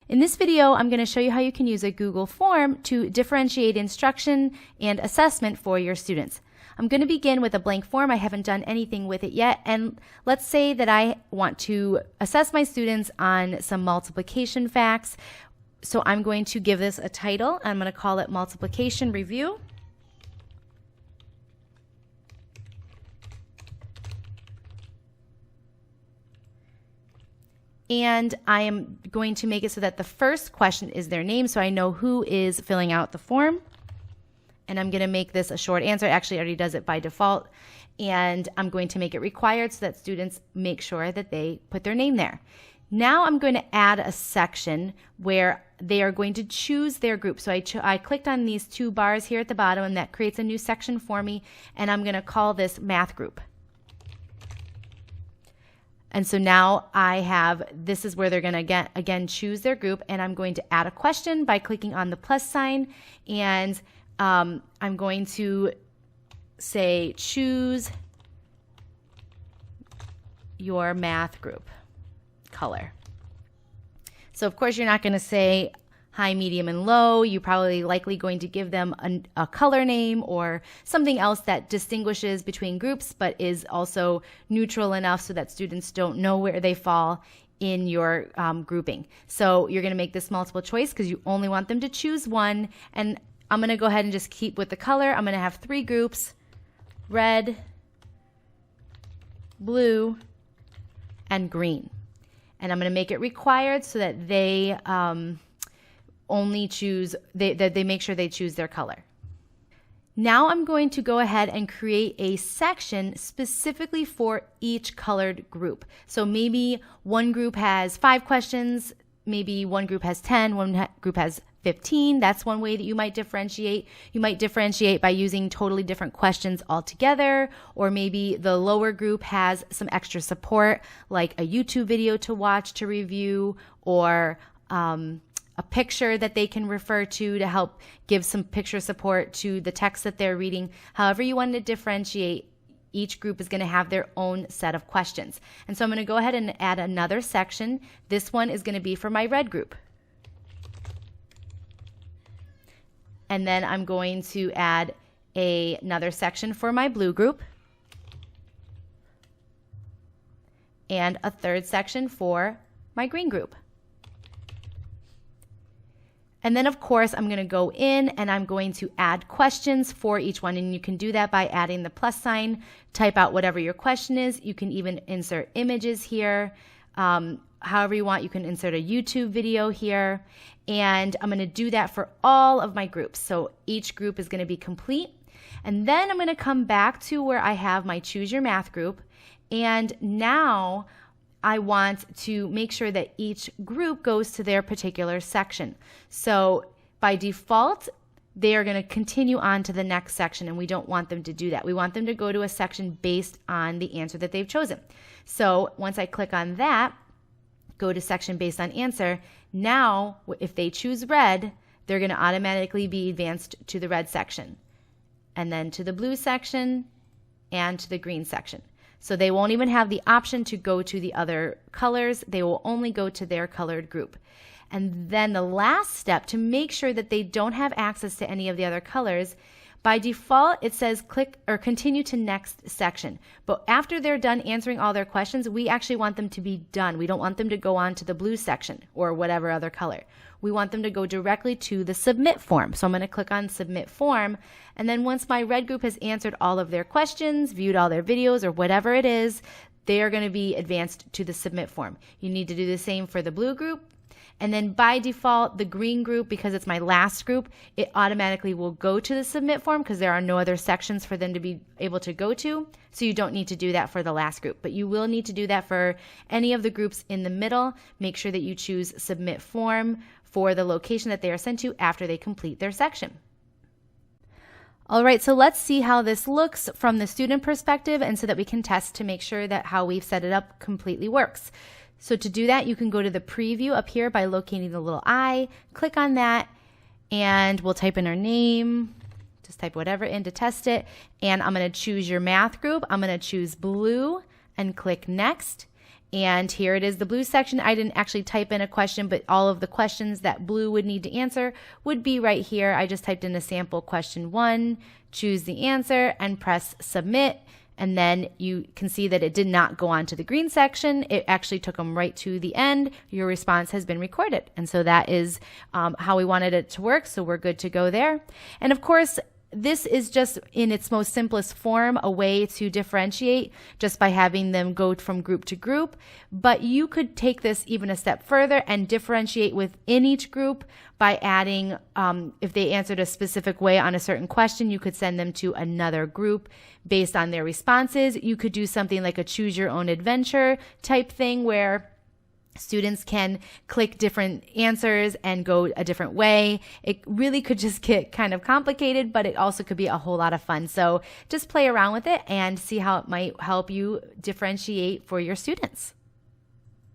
In this video, I'm going to show you how you can use a Google form to differentiate instruction and assessment for your students. I'm going to begin with a blank form. I haven't done anything with it yet, and let's say that I want to assess my students on some multiplication facts. So I'm going to give this a title. I'm going to call it Multiplication Review. And I am going to make it so that the first question is their name, so I know who is filling out the form. And I'm going to make this a short answer. It actually already does it by default. And I'm going to make it required so that students make sure that they put their name there. Now I'm going to add a section where they are going to choose their group. So I clicked on these two bars here at the bottom, and that creates a new section for me. And I'm going to call this Math Group. And so now this is where they're going to again choose their group, and I'm going to add a question by clicking on the plus sign, and I'm going to say choose your math group color. So of course you're not going to say high, medium, and low. You're probably likely going to give them a color name or something else that distinguishes between groups but is also neutral enough so that students don't know where they fall in your grouping. So you're going to make this multiple choice because you only want them to choose one. And I'm going to go ahead and just keep with the color. I'm going to have 3 groups: red, blue, and green. And I'm going to make it required so that they only choose, that they make sure they choose their color. Now I'm going to go ahead and create a section specifically for each colored group. So maybe one group has 5 questions, maybe one group has 10, one group has 15. That's one way that you might differentiate. You might differentiate by using totally different questions altogether, or maybe the lower group has some extra support like a YouTube video to watch to review, or a picture that they can refer to help give some picture support to the text that they're reading. However you want to differentiate, each group is going to have their own set of questions. And so I'm going to go ahead and add another section. This one is going to be for my red group. And then I'm going to add another section for my blue group. And a third section for my green group. And then, of course, I'm going to go in and I'm going to add questions for each one. And you can do that by adding the plus sign, type out whatever your question is. You can even insert images here. However you want, you can insert a YouTube video here. And I'm going to do that for all of my groups. So each group is going to be complete. And then I'm going to come back to where I have my Choose Your Math group. And now I want to make sure that each group goes to their particular section. So by default, they are going to continue on to the next section, and we don't want them to do that. We want them to go to a section based on the answer that they've chosen. So once I click on that, go to section based on answer, now if they choose red, they're going to automatically be advanced to the red section, and then to the blue section, and to the green section. So they won't even have the option to go to the other colors. They will only go to their colored group. And then the last step, to make sure that they don't have access to any of the other colors, by default it says click or continue to next section. But after they're done answering all their questions, we actually want them to be done. We don't want them to go on to the blue section or whatever other color. We want them to go directly to the submit form. So I'm going to click on submit form, and then once my red group has answered all of their questions, viewed all their videos, or whatever it is, they are going to be advanced to the submit form. You need to do the same for the blue group. And then by default, the green group, because it's my last group, it automatically will go to the submit form because there are no other sections for them to be able to go to. So you don't need to do that for the last group, but you will need to do that for any of the groups in the middle. Make sure that you choose submit form for the location that they are sent to after they complete their section. All right, so let's see how this looks from the student perspective, and so that we can test to make sure that how we've set it up completely works. So to do that, you can go to the preview up here by locating the little I, click on that, and we'll type in our name, just type whatever in to test it, and I'm going to choose your math group. I'm going to choose blue and click next, And here it is, the blue section. I didn't actually type in a question, but all of the questions that blue would need to answer would be right here. I just typed in a sample question 1, choose the answer, and press submit. And then you can see that it did not go on to the green section. It actually took them right to the end. Your response has been recorded. And so that is how we wanted it to work. So we're good to go there. And of course, this is just in its most simplest form, a way to differentiate just by having them go from group to group. But you could take this even a step further and differentiate within each group by adding, if they answered a specific way on a certain question, you could send them to another group based on their responses. You could do something like a choose your own adventure type thing where students can click different answers and go a different way. It really could just get kind of complicated, but it also could be a whole lot of fun. So just play around with it and see how it might help you differentiate for your students.